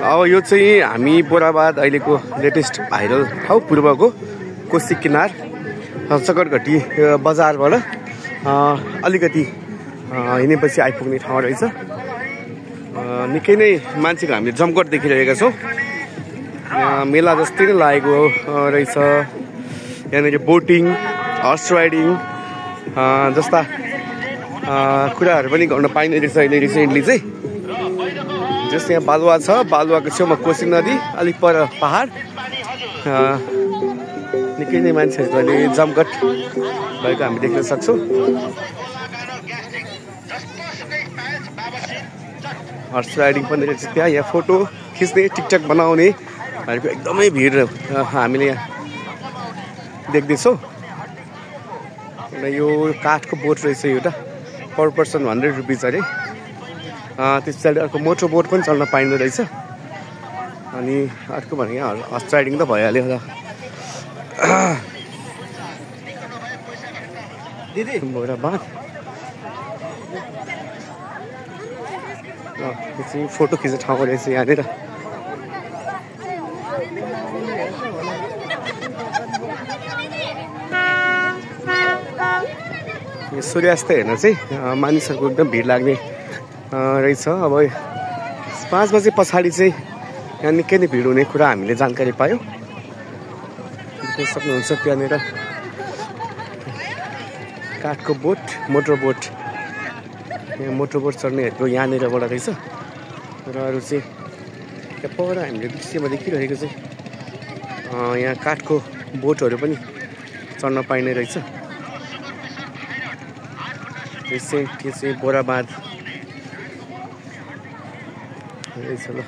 अब यो चाहिँ हामी बोराबाद अहिलेको लेटेस्ट भाइरल ठाउँ पूर्वको कोशी किनार सकरघटी बजारबाट अलिकति हिँडेपछि आइपुग्ने ठाउँ रहेछ। निकै नै मान्छेको हामीले जमघट देखिरहेका छौँ। मेला जस्तै नै लागेको रहेछ। यहाँनिर बोटिङ, हर्स राइडिङ जस्ता कुराहरू पनि गर्न पाइने रहेछ अहिले रिसेन्टली चाहिँ। जस्तै यहाँ बालुवा छ, बालुवाको छेउमा कोशी नदी, अलिक पर पहाड। निकै नै मान्छेहरूको अहिले जमघट भएको हामी देख्न सक्छौँ। हर्स राइडिङ पनि रहेछ त्यहाँ। यहाँ फोटो खिच्ने, टिकटक बनाउनेहरूको एकदमै भिड हामीले यहाँ देख्दैछौँ। यो काठको बोट रहेछ एउटा, पर पर्सन 100 रुपिज अरे। त्यस पछाडि अर्को मोटर बोट पनि चल्न पाइँदो रहेछ। अनि अर्को भने यहाँ हर्स राइडिङ त भइहाल्यो होला। बोराबाद यो चाहिँ फोटो खिच्ने ठाउँ रहेछ यहाँनिर। यो सूर्यास्त हेर्न चाहिँ मानिसहरूको एकदम भिड लाग्ने रहेछ। अब 5 बजे पछाडि चाहिँ यहाँ निकै नै भिड हुने कुरा हामीले जानकारी पायौँ। देख्न सक्नुहुन्छ त्यहाँनिर काठको बोट, मोटर बोट। यहाँ मोटर बोट चढ्नेहरूको यहाँनिरबाट रहेछ। र अरू चाहिँ त्यहाँ पर हामीले दृश्यमा देखिरहेको चाहिँ यहाँ काठको बोटहरू पनि चढ्न पाइने रहेछ। यो चाहिँ बोराबाद रहेछ ल।